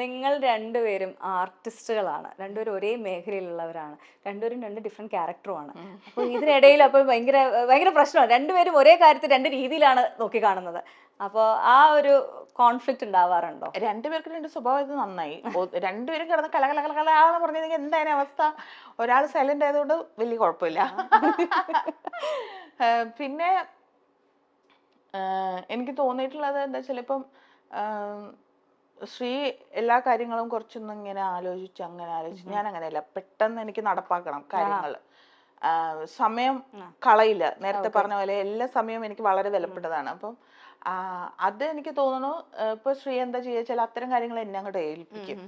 നിങ്ങൾ രണ്ടുപേരും ആർട്ടിസ്റ്റുകളാണ്, രണ്ടുപേരും ഒരേ മേഖലയിലുള്ളവരാണ്, രണ്ടുപേരും രണ്ട് ഡിഫറെന്റ് ക്യാരക്ടറുമാണ്. അപ്പോൾ ഇതിനിടയിൽ അപ്പോൾ ഭയങ്കര ഭയങ്കര പ്രശ്നമാണ്. രണ്ടുപേരും ഒരേ കാര്യത്തിൽ രണ്ട് രീതിയിലാണ് നോക്കി കാണുന്നത്. അപ്പോൾ ആ ഒരു കോൺഫ്ലിക്റ്റ് ഉണ്ടാവാറുണ്ടോ? രണ്ടുപേർക്ക് രണ്ട് സ്വഭാവം നന്നായി. രണ്ടുപേരും കിടന്ന് കലകലകലകലാന്ന് പറഞ്ഞിരുന്നെങ്കിൽ എന്തായാലും അവസ്ഥ. ഒരാൾ സൈലന്റ് ആയതുകൊണ്ട് വലിയ കുഴപ്പമില്ല. പിന്നെ എനിക്ക് തോന്നിയിട്ടുള്ളത് എന്താ വെച്ചാൽ ഇപ്പം ശ്രീ എല്ലാ കാര്യങ്ങളും കുറച്ചൊന്നും ഇങ്ങനെ അങ്ങനെ ആലോചിച്ച് ഞാൻ അങ്ങനെയല്ല, പെട്ടെന്ന് എനിക്ക് നടപ്പാക്കണം കാര്യങ്ങൾ. സമയം കളയില്ല. നേരത്തെ പറഞ്ഞ പോലെ എല്ലാ സമയവും എനിക്ക് വളരെ വിലപ്പെട്ടതാണ്. അപ്പം അത് എനിക്ക് തോന്നുന്നു ഇപ്പൊ ശ്രീ എന്താ ചെയ്യാച്ചാൽ അത്തരം കാര്യങ്ങൾ എന്നെ അങ്ങോട്ട് ഏൽപ്പിക്കും.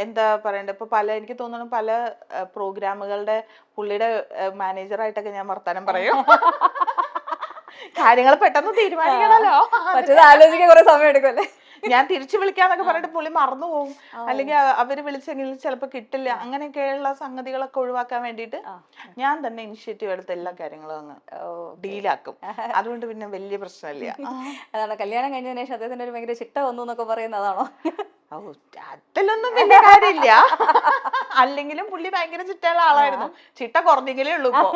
എന്താ പറയണ്ടേ, ഇപ്പൊ എനിക്ക് തോന്നുന്നു പല പ്രോഗ്രാമുകളുടെ പുള്ളിയുടെ മാനേജറായിട്ടൊക്കെ ഞാൻ വർത്താനം പറയും. കാര്യങ്ങൾ പെട്ടെന്ന് തീരുമാനിക്കണല്ലോ, ആലോചിക്കാൻ കുറെ സമയം എടുക്കുമല്ലേ. ഞാൻ തിരിച്ചു വിളിക്കാന്നൊക്കെ പറഞ്ഞിട്ട് പുള്ളി മറന്നു പോകും, അല്ലെങ്കിൽ അവര് വിളിച്ചെങ്കിൽ ചിലപ്പോ കിട്ടില്ല. അങ്ങനെയൊക്കെയുള്ള സംഗതികളൊക്കെ ഒഴിവാക്കാൻ വേണ്ടിയിട്ട് ഞാൻ തന്നെ ഇനിഷ്യേറ്റീവ് എടുത്ത് എല്ലാ കാര്യങ്ങളും അങ്ങ് ഡീലാക്കും. അതുകൊണ്ട് പിന്നെ വലിയ പ്രശ്നമില്ല. അതാണ് കല്യാണം കഴിഞ്ഞതിന് ശേഷം അദ്ദേഹത്തിന് ഒരു ഭയങ്കര ചിട്ട വന്നു എന്നൊക്കെ പറയുന്നതാണോ? അതിലൊന്നും വലിയ കാര്യമില്ല. അല്ലെങ്കിലും പുള്ളി ഭയങ്കര ചിട്ടയുള്ള ആളായിരുന്നു. ചിട്ട കുറഞ്ഞെങ്കിലേ ഉള്ളൂ ഇപ്പോ.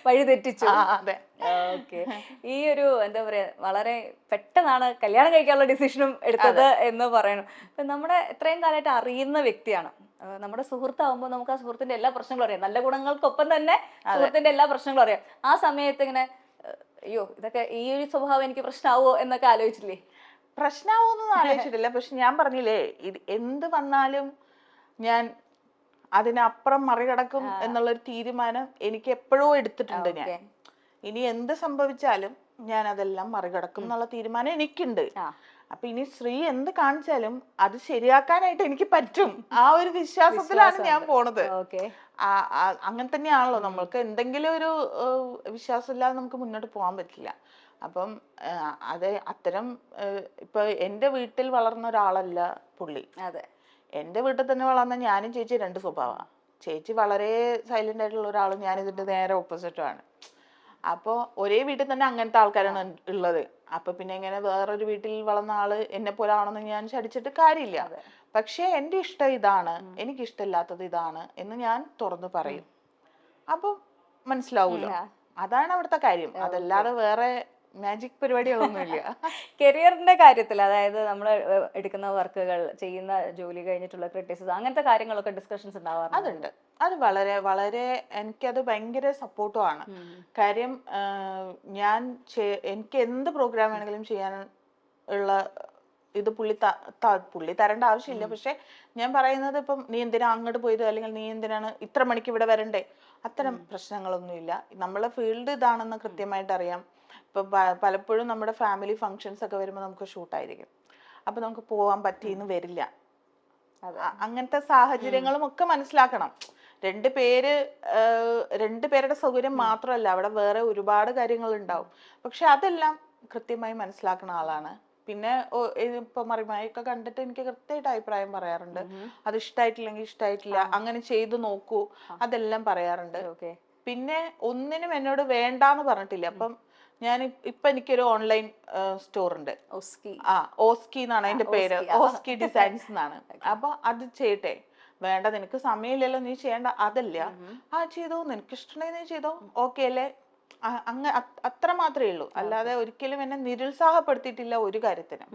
വഴി തെറ്റിച്ചു. അതെ. ഓക്കെ. ഈ ഒരു എന്താ പറയാ, വളരെ പെട്ടെന്നാണ് കല്യാണം കഴിക്കാനുള്ള ഡിസിഷനും എടുത്തത് എന്ന് പറയണം. ഇപ്പൊ നമ്മുടെ ഇത്രയും കാലമായിട്ട് അറിയുന്ന വ്യക്തിയാണ്, നമ്മുടെ സുഹൃത്താവുമ്പോൾ നമുക്ക് ആ സുഹൃത്തിന്റെ എല്ലാ പ്രശ്നങ്ങളും അറിയാം. നല്ല ഗുണങ്ങൾക്കൊപ്പം തന്നെ സുഹൃത്തിന്റെ എല്ലാ പ്രശ്നങ്ങളും അറിയാം. ആ സമയത്ത് ഇങ്ങനെ അയ്യോ ഇതൊക്കെ ഈ ഒരു സ്വഭാവം എനിക്ക് പ്രശ്നമാവോ എന്നൊക്കെ ആലോചിച്ചില്ലേ? പ്രശ്നമാവോന്നൊന്നും ആലോചിച്ചിട്ടില്ല. പക്ഷെ ഞാൻ പറഞ്ഞില്ലേ, ഇത് എന്ത് വന്നാലും ഞാൻ അതിനപ്പുറം മറികടക്കും എന്നുള്ളൊരു തീരുമാനം എനിക്ക് എപ്പോഴോ എടുത്തിട്ടുണ്ട് ഞാൻ. ഇനി എന്ത് സംഭവിച്ചാലും ഞാൻ അതെല്ലാം മറികടക്കും എന്നുള്ള തീരുമാനം എനിക്കുണ്ട്. അപ്പൊ ഇനി ശ്രീ എന്ത് കാണിച്ചാലും അത് ശരിയാക്കാനായിട്ട് എനിക്ക് പറ്റും. ആ ഒരു വിശ്വാസത്തിലാണ് ഞാൻ പോണത്. അങ്ങനെ തന്നെയാണല്ലോ, നമ്മൾക്ക് എന്തെങ്കിലും ഒരു വിശ്വാസം ഇല്ലാതെ നമുക്ക് മുന്നോട്ട് പോകാൻ പറ്റില്ല. അപ്പം അത്തരം ഇപ്പൊ എന്റെ വീട്ടിൽ വളർന്ന ഒരാളല്ല പുള്ളി. അതെ, എന്റെ വീട്ടിൽ തന്നെ വളർന്ന ഞാനും ചേച്ചി രണ്ട് സ്വഭാവമാണ്. ചേച്ചി വളരെ സൈലന്റ് ആയിട്ടുള്ള ഒരാളും ഞാൻ ഇതിന്റെ നേരെ ഓപ്പോസിറ്റുമാണ്. അപ്പോൾ ഒരേ വീട്ടിൽ തന്നെ അങ്ങനത്തെ ആൾക്കാരാണ് ഉള്ളത്. അപ്പൊ പിന്നെ ഇങ്ങനെ വേറൊരു വീട്ടിൽ വളർന്ന ആള് എന്നെ പോലെ ആണെന്ന് ഞാൻ ശടിച്ചിട്ട് കാര്യമില്ല. പക്ഷെ എന്റെ ഇഷ്ടം ഇതാണ്, എനിക്ക് ഇഷ്ടമില്ലാത്തത് ഇതാണ് എന്ന് ഞാൻ തുറന്നു പറയും. അപ്പം മനസ്സിലാവൂലോ. അതാണ് അവിടുത്തെ കാര്യം. അതല്ലാതെ വേറെ മാജിക് പരിപാടികളൊന്നുമില്ല. കരിയറിന്റെ കാര്യത്തിൽ, അതായത് നമ്മൾ എടുക്കുന്ന വർക്കുകൾ, ചെയ്യുന്ന ജോലി കഴിഞ്ഞിട്ടുള്ള ക്രിറ്റിസിസം, അങ്ങനത്തെ കാര്യങ്ങളൊക്കെ ഡിസ്കഷൻസ് ഉണ്ടാവാറുണ്ട്? അതുണ്ട്. അത് വളരെ വളരെ എനിക്കത് ഭയങ്കര സപ്പോർട്ടും ആണ്. കാര്യം എനിക്ക് എന്ത് പ്രോഗ്രാം വേണമെങ്കിലും ചെയ്യാൻ ഉള്ള ഇത് പുള്ളി തരേണ്ട ആവശ്യമില്ല. പക്ഷെ ഞാൻ പറയുന്നത്, ഇപ്പം നീ എന്തിനാ അങ്ങോട്ട് പോയത്, അല്ലെങ്കിൽ നീ എന്തിനാണ് ഇത്ര മണിക്ക് ഇവിടെ വരണ്ടേ, അത്തരം പ്രശ്നങ്ങളൊന്നുമില്ല. നമ്മളെ ഫീൽഡ് ഇതാണെന്ന് കൃത്യമായിട്ട് അറിയാം. ഇപ്പൊ പലപ്പോഴും നമ്മുടെ ഫാമിലി ഫങ്ഷൻസ് ഒക്കെ വരുമ്പോൾ നമുക്ക് ഷൂട്ടായിരിക്കും. അപ്പൊ നമുക്ക് പോവാൻ പറ്റിയെന്ന് വരില്ല. അങ്ങനത്തെ സാഹചര്യങ്ങളും ഒക്കെ മനസ്സിലാക്കണം. രണ്ടുപേരുടെ സൗകര്യം മാത്രമല്ല, അവിടെ വേറെ ഒരുപാട് കാര്യങ്ങൾ ഉണ്ടാവും. പക്ഷെ അതെല്ലാം കൃത്യമായി മനസ്സിലാക്കുന്ന ആളാണ്. പിന്നെ ഇപ്പൊ മറിമായൊക്കെ കണ്ടിട്ട് എനിക്ക് കൃത്യമായിട്ട് അഭിപ്രായം പറയാറുണ്ട്. അത് ഇഷ്ടമായിട്ടില്ലെങ്കിൽ ഇഷ്ടമായിട്ടില്ല, അങ്ങനെ ചെയ്തു നോക്കൂ, അതെല്ലാം പറയാറുണ്ട്. പിന്നെ ഒന്നിനും എന്നോട് വേണ്ടാന്ന് പറഞ്ഞിട്ടില്ല. അപ്പം ഞാൻ ഇപ്പൊ എനിക്കൊരു ഓൺലൈൻ സ്റ്റോർ ഉണ്ട്. ഓസ്കി എന്നാണ് അതിന്റെ പേര്. ഓസ്കി ഡിസൈൻസ് എന്നാണ്. അപ്പൊ അത് ചെയ്യട്ടെ, വേണ്ട നിനക്ക് സമയമില്ലല്ലോ, നീ ചെയ്യണ്ട, അതല്ല. ചെയ്തോ, നിനക്ക് ഇഷ്ടമുണ്ടെങ്കിൽ നീ ചെയ്തോ, ഓക്കെ അല്ലേ, അത്ര മാത്രമേ ഉള്ളൂ. അല്ലാതെ ഒരിക്കലും എന്നെ നിരുത്സാഹപ്പെടുത്തിയിട്ടില്ല ഒരു കാര്യത്തിനും.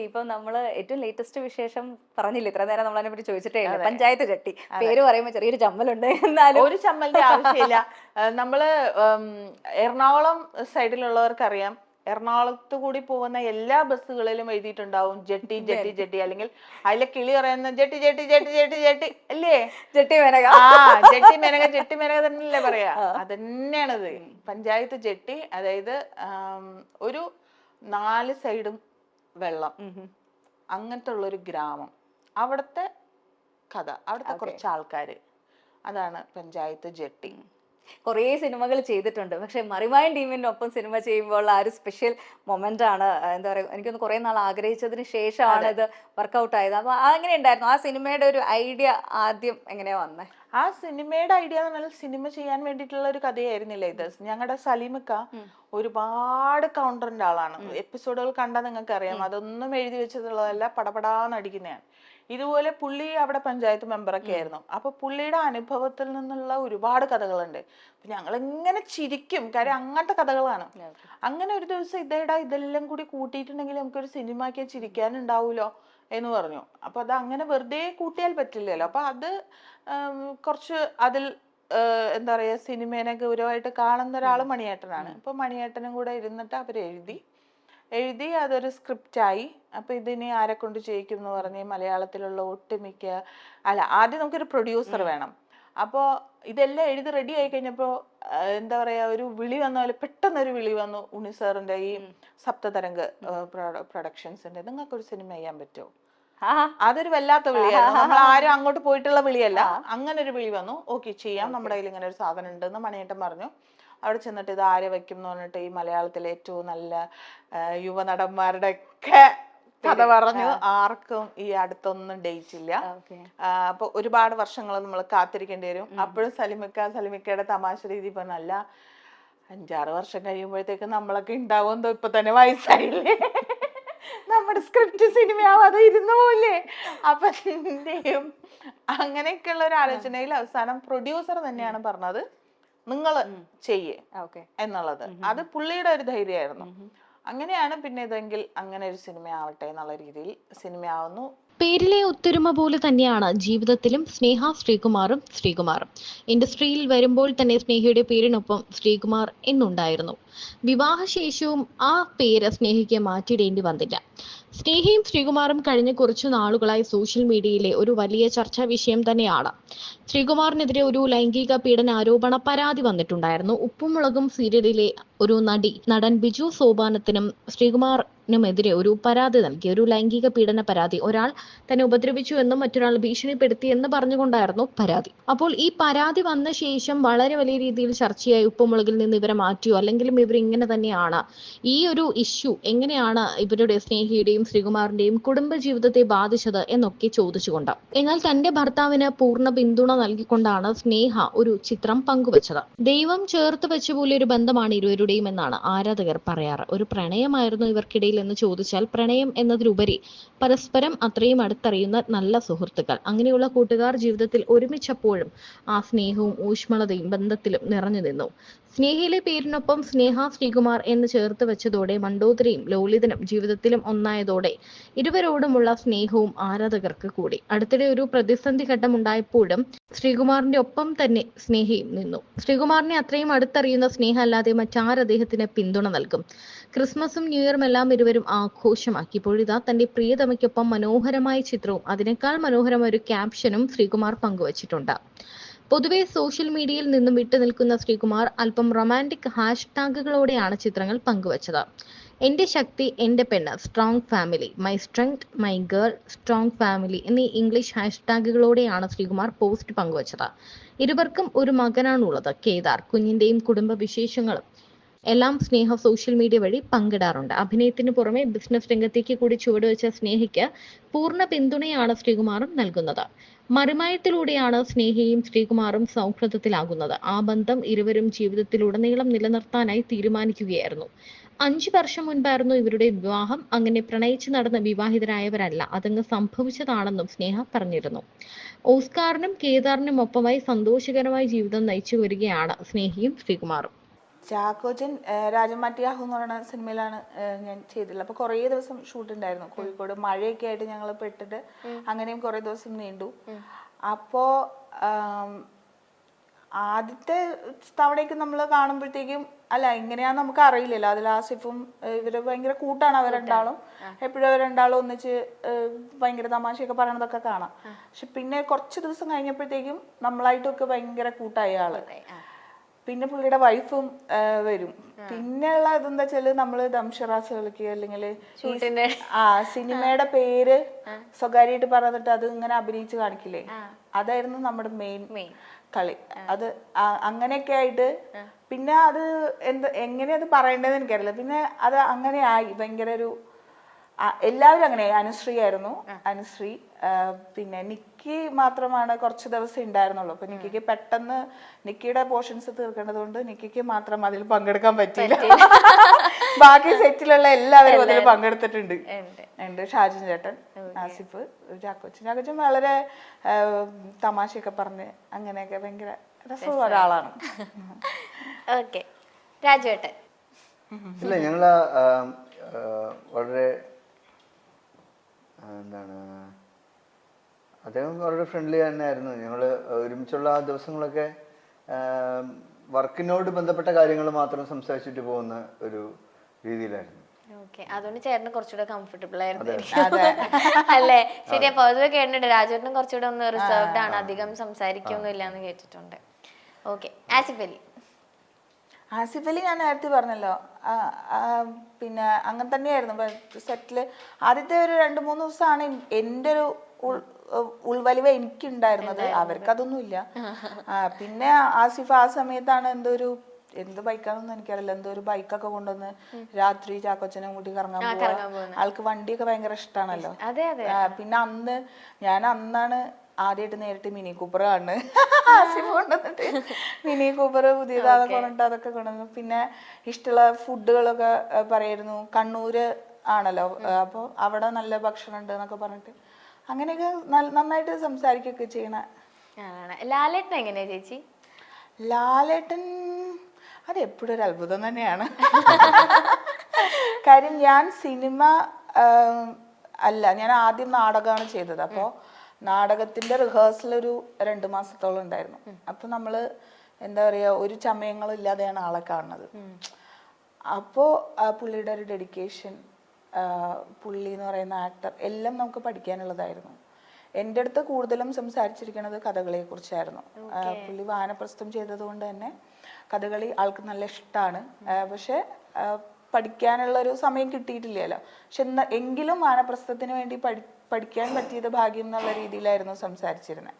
ഇപ്പൊ നമ്മള് ഏറ്റവും ലേറ്റസ്റ്റ് വിശേഷം പറഞ്ഞില്ല, ഇത്ര നേരം നമ്മളതിനെ പറ്റി ചോദിച്ചിട്ടേ ഇല്ല, പഞ്ചായത്ത് ചട്ടി. പേര് പറയുമ്പോ ചെറിയൊരു ചമ്മലുണ്ട്, എന്നാലും ഒരു ചമ്മലിന്റെ ആവശ്യമില്ല. നമ്മള് എറണാകുളം സൈഡിലുള്ളവർക്കറിയാം, എറണാകുളത്ത് കൂടി പോകുന്ന എല്ലാ ബസ്സുകളിലും എഴുതിയിട്ടുണ്ടാവും ജെട്ടി ജെട്ടി ജെട്ടി, അല്ലെങ്കിൽ അതിലെ കിളി പറയുന്ന jetty jetty jetty jetty jetty അല്ലേ, jetty Menaka. Jetty Menaka, jetty Menaka തന്നെയല്ലേ പറയാ. അതന്നെയാണത് പഞ്ചായത്ത് ജെട്ടി. അതായത് ഒരു 4 സൈഡും വെള്ളം, അങ്ങനത്തെ ഉള്ളൊരു ഗ്രാമം. അവിടുത്തെ കഥ, അവിടുത്തെ കുറച്ച് ആൾക്കാര്, അതാണ് പഞ്ചായത്ത് ജെട്ടി. കുറേ സിനിമകൾ ചെയ്തിട്ടുണ്ട്. പക്ഷെ മറിമായൻ ടീമിന്റെ ഒപ്പം സിനിമ ചെയ്യുമ്പോൾ ആ ഒരു സ്പെഷ്യൽ മൊമെന്റ് ആണ്. എന്താ പറയുക, എനിക്കൊന്ന് കുറെ നാൾ ആഗ്രഹിച്ചതിന് ശേഷമാണ് ഇത് വർക്ക്ഔട്ട് ആയത്. അപ്പൊ അങ്ങനെ ഉണ്ടായിരുന്നു. ആ സിനിമയുടെ ഒരു ഐഡിയ ആദ്യം എങ്ങനെയാ വന്നേ? ആ സിനിമയുടെ ഐഡിയ എന്ന് പറഞ്ഞാൽ സിനിമ ചെയ്യാൻ വേണ്ടിയിട്ടുള്ള ഒരു കഥയായിരുന്നില്ല ഇത്. ഞങ്ങളുടെ സലീമിക്ക ഒരുപാട് കൗണ്ടറിന്റെ ആളാണ്. എപ്പിസോഡുകൾ കണ്ടാൽ നിങ്ങൾക്ക് അറിയാം, അതൊന്നും എഴുതി വെച്ചിട്ടുള്ളതല്ല, പടപടാന്ന് അടിക്കുന്നതാണ്. ഇതുപോലെ പുള്ളി അവിടെ പഞ്ചായത്ത് മെമ്പറൊക്കെ ആയിരുന്നു. അപ്പൊ പുള്ളിയുടെ അനുഭവത്തിൽ നിന്നുള്ള ഒരുപാട് കഥകളുണ്ട്. ഞങ്ങൾ ഇങ്ങനെ ചിരിക്കും, കാര്യം അങ്ങനത്തെ കഥകളാണ്. അങ്ങനെ ഒരു ദിവസം ഇതെല്ലാം കൂടി കൂട്ടിയിട്ടുണ്ടെങ്കിൽ നമുക്കൊരു സിനിമയ്ക്ക് ചിരിക്കാനുണ്ടാവൂലോ എന്ന് പറഞ്ഞു. അപ്പൊ അത് അങ്ങനെ വെറുതെ കൂട്ടിയാൽ പറ്റില്ലല്ലോ. അപ്പൊ അത് കുറച്ച് അതിൽ എന്താ പറയാ, സിനിമേനെ ഗൗരവമായിട്ട് കാണുന്ന ഒരാൾ മണിയേട്ടനാണ്. അപ്പൊ മണിയേട്ടനും കൂടെ ഇരുന്നിട്ട് എഴുതി അതൊരു സ്ക്രിപ്റ്റായി. അപ്പൊ ഇതിനെ ആരെ കൊണ്ട് ചെയ്യിക്കും എന്ന് പറഞ്ഞ് മലയാളത്തിലുള്ള ഒട്ടുമിക്ക ആദ്യം നമുക്കൊരു പ്രൊഡ്യൂസർ വേണം. അപ്പോ ഇതെല്ലാം എഴുതി റെഡി ആയി കഴിഞ്ഞപ്പോ എന്താ പറയാ, ഒരു വിളി വന്ന പോലെ പെട്ടെന്നൊരു വിളി വന്നു ഉണ്ണി സാറിന്റെ, ഈ സപ്തതരംഗ് പ്രൊഡക്ഷൻസിന്റെ, നിങ്ങൾക്കൊരു സിനിമ ചെയ്യാൻ പറ്റുമോ? അതൊരു വല്ലാത്ത വിളിയായിരുന്നു. നമ്മൾ ആരും അങ്ങോട്ട് പോയിട്ടുള്ള വിളിയല്ല. അങ്ങനെ ഒരു വിളി വന്നു. ഓക്കെ, ചെയ്യാം, നമ്മുടെ കയ്യിൽ ഇങ്ങനെ ഒരു സാധനം ഉണ്ടെന്ന് മണിയേട്ടൻ പറഞ്ഞു. അവിടെ ചെന്നിട്ട് ഇത് ആരെ വെക്കും എന്ന് പറഞ്ഞിട്ട് ഈ മലയാളത്തിലെ ഏറ്റവും നല്ല യുവനടന്മാരുടെ ഒക്കെ കഥ പറഞ്ഞു. ആർക്കും ഈ അടുത്തൊന്നും ഡേറ്റ് ഇല്ല. അപ്പൊ ഒരുപാട് വർഷങ്ങൾ നമ്മൾ കാത്തിരിക്കേണ്ടി വരും. അപ്പോഴും സലിമിക്കയുടെ തമാശ രീതി പറഞ്ഞല്ല, 5-6 വർഷം കഴിയുമ്പോഴത്തേക്ക് നമ്മളൊക്കെ ഉണ്ടാവുമെന്നോ, ഇപ്പൊ തന്നെ വയസ്സായില്ലേ, നമ്മുടെ സ്ക്രിപ്റ്റ് സിനിമയാവാതെ ഇരുന്നു പോലെ. അപ്പൊ എന്തെയും അങ്ങനെയൊക്കെയുള്ള ഒരു ആലോചനയിൽ അവസാനം പ്രൊഡ്യൂസർ തന്നെയാണ് പറഞ്ഞത് നിങ്ങൾ ചെയ്യേ എന്നുള്ളത്. അത് പുള്ളിയുടെ ഒരു ധൈര്യമായിരുന്നു. അങ്ങനെയാണ് പിന്നെ ഇതെങ്കിൽ അങ്ങനെ ഒരു സിനിമ ആവട്ടെ എന്നുള്ള രീതിയിൽ സിനിമയാവുന്നു. പേരിലെ ഒത്തൊരുമ പോലെ തന്നെയാണ് ജീവിതത്തിലും സ്നേഹ ശ്രീകുമാറും. ഇൻഡസ്ട്രിയിൽ വരുമ്പോൾ തന്നെ സ്നേഹയുടെ പേരിനൊപ്പം ശ്രീകുമാർ എന്നുണ്ടായിരുന്നു. വിവാഹശേഷവും ആ പേര് സ്നേഹയ്ക്ക് മാറ്റിയിടേണ്ടി വന്നില്ല. സ്നേഹയും ശ്രീകുമാറും കഴിഞ്ഞ കുറച്ചു നാളുകളായി സോഷ്യൽ മീഡിയയിലെ ഒരു വലിയ ചർച്ചാ വിഷയം തന്നെയാണ്. ശ്രീകുമാറിനെതിരെ ഒരു ലൈംഗിക പീഡന ആരോപണ പരാതി വന്നിട്ടുണ്ടായിരുന്നു. ഉപ്പും മുളകും സീരിയലിലെ ഒരു നടൻ ബിജു സോപാനത്തിനും ശ്രീകുമാറിനുമെതിരെ ഒരു പരാതി നൽകി. ഒരു ലൈംഗിക പീഡന പരാതി. ഒരാൾ തന്നെ ഉപദ്രവിച്ചു എന്നും മറ്റൊരാൾ ഭീഷണിപ്പെടുത്തി എന്ന് പറഞ്ഞുകൊണ്ടായിരുന്നു പരാതി. അപ്പോൾ ഈ പരാതി വന്ന ശേഷം വളരെ വലിയ രീതിയിൽ ചർച്ചയായി. ഉപ്പുമുളകിൽ നിന്ന് ഇവരെ മാറ്റിയോ, അല്ലെങ്കിലും ഇവർ ഇങ്ങനെ തന്നെയാണ്, ഈ ഒരു ഇഷ്യൂ എങ്ങനെയാണ് ഇവരുടെ സ്നേഹയുടെയും ശ്രീകുമാറിന്റെയും കുടുംബ ജീവിതത്തെ ബാധിച്ചത് എന്നൊക്കെ ചോദിച്ചുകൊണ്ട്. എന്നാൽ തന്റെ ഭർത്താവിന് പൂർണ്ണ പിന്തുണ നൽകിക്കൊണ്ടാണ് സ്നേഹ ഒരു ചിത്രം പങ്കുവച്ചത്. ദൈവം ചേർത്ത് വെച്ച പോലെ ഒരു ബന്ധമാണ് ഇരുവരുടെയും എന്നാണ് ആരാധകർ പറയാറ്. ഒരു പ്രണയമായിരുന്നു ഇവർക്കിടയിൽ എന്ന് ചോദിച്ചാൽ പ്രണയം എന്നതിലുപരി പരസ്പരം അത്രയും അടുത്തറിയുന്ന നല്ല സുഹൃത്തുക്കൾ. അങ്ങനെയുള്ള കൂട്ടുകാർ ജീവിതത്തിൽ ഒരുമിച്ചപ്പോഴും ആ സ്നേഹവും ഊഷ്മളതയും ബന്ധത്തിലും നിറഞ്ഞു നിന്നു. സ്നേഹയിലെ പേരിനൊപ്പം സ്നേഹ ശ്രീകുമാർ എന്ന് ചേർത്ത് വെച്ചതോടെ മണ്ടോദരിയും ലോലിതനും ജീവിതത്തിലും ഒന്നായതോടെ ഇരുവരോടുമുള്ള സ്നേഹവും ആരാധകർക്ക് കൂടി. അടുത്തിടെ ഒരു പ്രതിസന്ധി ഘട്ടം ഉണ്ടായപ്പോഴും ശ്രീകുമാറിന്റെ ഒപ്പം തന്നെ സ്നേഹയും നിന്നു. ശ്രീകുമാറിനെ അത്രയും അടുത്തറിയുന്ന സ്നേഹ അല്ലാതെ മറ്റാർ അദ്ദേഹത്തിന് പിന്തുണ നൽകും? ക്രിസ്മസും ന്യൂ ഇയറും എല്ലാം ഇരുവരും ആഘോഷമാക്കി. ഇപ്പോഴിതാ തന്റെ പ്രിയതമയ്ക്കൊപ്പം മനോഹരമായ ചിത്രവും അതിനേക്കാൾ മനോഹരമായ ഒരു ക്യാപ്ഷനും ശ്രീകുമാർ പങ്കുവച്ചിട്ടുണ്ട്. പൊതുവെ സോഷ്യൽ മീഡിയയിൽ നിന്നും വിട്ടുനിൽക്കുന്ന ശ്രീകുമാർ അല്പം റൊമാൻറ്റിക് ഹാഷ്ടാഗുകളോടെയാണ് ചിത്രങ്ങൾ പങ്കുവച്ചത്. എന്റെ ശക്തി, എന്റെ പെണ്ണ്, strong family, my strength, my girl, strong family എന്നീ ഇംഗ്ലീഷ് ഹാഷ്ടാഗുകളോടെയാണ് ശ്രീകുമാർ പോസ്റ്റ് പങ്കുവച്ചത്. ഇരുവർക്കും ഒരു മകനാണുള്ളത്, കേദാർ. കുഞ്ഞിന്റെയും കുടുംബ വിശേഷങ്ങളും എല്ലാം സ്നേഹ സോഷ്യൽ മീഡിയ വഴി പങ്കിടാറുണ്ട്. അഭിനയത്തിന് പുറമെ ബിസിനസ് രംഗത്തേക്ക് കൂടി ചുവടുവെച്ച സ്നേഹയ്ക്ക് പൂർണ്ണ പിന്തുണയാണ് ശ്രീകുമാറും നൽകുന്നത്. മറിമായത്തിലൂടെയാണ് സ്നേഹയും ശ്രീകുമാറും സൗഹൃദത്തിലാകുന്നത്. ആ ബന്ധം ഇരുവരും ജീവിതത്തിലുടനീളം നിലനിർത്താനായി തീരുമാനിക്കുകയായിരുന്നു. 5 വർഷം മുൻപായിരുന്നു ഇവരുടെ വിവാഹം. അങ്ങനെ പ്രണയിച്ച് നടന്ന് വിവാഹിതരായവരല്ല, അതങ്ങ് സംഭവിച്ചതാണെന്നും സ്നേഹ പറഞ്ഞിരുന്നു. ഓസ്കാറിനും കേദാറിനും ഒപ്പമായി സന്തോഷകരമായ ജീവിതം നയിച്ചു വരികയാണ് സ്നേഹയും ശ്രീകുമാറും. ചാക്കോച്ചൻ രാജമാറ്റിയാഹു എന്ന് പറയുന്ന സിനിമയിലാണ് ഞാൻ ചെയ്തിട്ടുള്ളത്. അപ്പൊ കുറേ ദിവസം ഷൂട്ട് ഉണ്ടായിരുന്നു കോഴിക്കോട്. മഴയൊക്കെ ആയിട്ട് ഞങ്ങൾ പെട്ടിട്ട് അങ്ങനെയും കുറേ ദിവസം നീണ്ടു. അപ്പോ ആദ്യത്തെ തവണയ്ക്ക് നമ്മൾ കാണുമ്പോഴത്തേക്കും ഇങ്ങനെയാന്ന് നമുക്ക് അറിയില്ലല്ലോ. അതിൽ ആസിഫും ഇവര് ഭയങ്കര കൂട്ടാണ്. അവർ രണ്ടാളും എപ്പോഴും അവർ രണ്ടാളും ഒന്നിച്ച് ഭയങ്കര തമാശയൊക്കെ പറയണതൊക്കെ കാണാം. പക്ഷെ പിന്നെ കുറച്ച് ദിവസം കഴിഞ്ഞപ്പോഴത്തേക്കും നമ്മളായിട്ടൊക്കെ ഭയങ്കര കൂട്ടായ ആള്. പിന്നെ പുള്ളിയുടെ വൈഫും വരും. പിന്നെയുള്ള ഇതെന്താ വെച്ചാല് നമ്മള് ദംഷറാസ് കളിക്കുക, അല്ലെങ്കിൽ സിനിമയുടെ പേര് സ്വകാര്യമായിട്ട് പറഞ്ഞിട്ട് അത് ഇങ്ങനെ അഭിനയിച്ച് കാണിക്കില്ലേ, അതായിരുന്നു നമ്മുടെ മെയിൻ കളി. അത് അങ്ങനെയൊക്കെ ആയിട്ട് പിന്നെ അത് എങ്ങനെയത് പറയേണ്ടതെന്ന് എനിക്കറിയില്ല. പിന്നെ അത് അങ്ങനെ ആയി ഭയങ്കര ഒരു എല്ലാവരും അങ്ങനെ. അനുശ്രീ ആയിരുന്നു, അനുശ്രീ. പിന്നെ നിക്കി മാത്രമാണ് കുറച്ച് ദിവസം ഉണ്ടായിരുന്നുള്ളൂ. അപ്പൊ നിക്കിക്ക് പെട്ടെന്ന് നിക്കിയുടെ പോർഷൻസ് തീർക്കേണ്ടത് കൊണ്ട് നിക്കിക്ക് മാത്രം അതിൽ പങ്കെടുക്കാൻ പറ്റിയില്ല. ബാക്കി സെറ്റിലുള്ള എല്ലാവരും അതിൽ പങ്കെടുത്തിട്ടുണ്ട്. ഉണ്ട് ഷാജിൻ ചേട്ടൻ, ആസിഫ്, ചാക്കോച്ചൻ വളരെ തമാശയൊക്കെ പറഞ്ഞ് അങ്ങനെയൊക്കെ ഭയങ്കര രസമുള്ള ഒരാളാണ്. ഓക്കെ, രാജുവേട്ടൻ. ഇല്ല, ഞങ്ങള് വളരെ എന്താണ്, അദ്ദേഹം വളരെ ഫ്രണ്ട്ലി തന്നെയായിരുന്നു. ഞങ്ങൾ ഒരുമിച്ചുള്ള ആ ദിവസങ്ങളൊക്കെ വർക്കിനോട് ബന്ധപ്പെട്ട കാര്യങ്ങൾ മാത്രം സംസാരിച്ചിട്ട് പോകുന്ന ഒരു രീതിയിലായിരുന്നു. ഓക്കെ, അതുകൊണ്ട് ചേട്ടന് കുറച്ചുകൂടെ കംഫർട്ടബിൾ ആയിരുന്നു അല്ലേ? ശരിയാ, പൊതുവെ കേട്ടിട്ടുണ്ട് രാജുവേട്ടനും കുറച്ചുകൂടെ ഒന്ന് റിസർവ്ഡ് ആണ്, അധികം സംസാരിക്കൊന്നും ഇല്ലാന്ന് കേട്ടിട്ടുണ്ട്. ഓക്കെ, ആസിഫ് അലി. ആസിഫ് അലി ഞാൻ നേരത്തെ പറഞ്ഞല്ലോ, പിന്നെ അങ്ങനെ തന്നെയായിരുന്നു സെറ്റില്. ആദ്യത്തെ ഒരു 2-3 ദിവസമാണ് എൻ്റെ ഒരു ഉൾവലിവ് എനിക്കുണ്ടായിരുന്നത്. അവർക്ക് അതൊന്നും ഇല്ല. പിന്നെ ആസിഫ് ആ സമയത്താണ് എന്ത് ബൈക്കാണെന്ന് എനിക്കറിയില്ല, എന്തോ ഒരു ബൈക്കൊക്കെ കൊണ്ടുവന്ന് രാത്രി ചാക്കോച്ചനെ കൂട്ടി കറങ്ങാൻ പോവാ. ആൾക്ക് വണ്ടിയൊക്കെ ഭയങ്കര ഇഷ്ടമാണല്ലോ. പിന്നെ അന്നാണ് ആദ്യമായിട്ട് നേരിട്ട് മിനി കൂപ്പർ കാണുന്നത്. ആസിഫ് കൊണ്ടുവന്നിട്ട് മിനി കൂപ്പർ പുതിയതാണെന്ന് പറഞ്ഞിട്ട് അതൊക്കെ കൊണ്ടുവന്നു. പിന്നെ ഇഷ്ടമുള്ള ഫുഡുകളൊക്കെ പറയായിരുന്നു. കണ്ണൂര് ആണല്ലോ, അപ്പോൾ അവിടെ നല്ല ഭക്ഷണം ഉണ്ട് എന്നൊക്കെ പറഞ്ഞിട്ട് അങ്ങനെയൊക്കെ നന്നായിട്ട് സംസാരിക്കുകയൊക്കെ ചെയ്യണ. ലാലേട്ടൻ എങ്ങനെയാ ചേച്ചി? ലാലേട്ടൻ അത് എപ്പോഴും ഒരു അത്ഭുതം തന്നെയാണ്. കാര്യം ഞാൻ സിനിമ അല്ല, ഞാൻ ആദ്യം നാടകമാണ് ചെയ്തത്. അപ്പോൾ നാടകത്തിന്റെ റിഹേഴ്സൽ ഒരു 2 മാസത്തോളം ഉണ്ടായിരുന്നു. അപ്പൊ നമ്മള് എന്താ പറയാ, ഒരു ചമയങ്ങളും ഇല്ലാതെയാണ് ആളെ കാണുന്നത്. അപ്പോൾ പുള്ളിയുടെ ഒരു ഡെഡിക്കേഷൻ, പുള്ളി എന്ന് പറയുന്ന ആക്ടർ, എല്ലാം നമുക്ക് പഠിക്കാനുള്ളതായിരുന്നു. എൻ്റെ അടുത്ത് കൂടുതലും സംസാരിച്ചിരിക്കുന്നത് കഥകളിയെ കുറിച്ചായിരുന്നു. പുള്ളി വാനപ്രസ്ഥം ചെയ്തത് കൊണ്ട് തന്നെ കഥകളി ആൾക്ക് നല്ല ഇഷ്ടമാണ്. പക്ഷെ പഠിക്കാനുള്ള ഒരു സമയം കിട്ടിയിട്ടില്ലല്ലോ. പക്ഷെ എങ്കിലും വാനപ്രസ്ഥത്തിന് വേണ്ടി പഠിക്കാൻ പറ്റിയത് ഭാഗ്യം എന്നുള്ള രീതിയിലായിരുന്നു സംസാരിച്ചിരുന്നത്.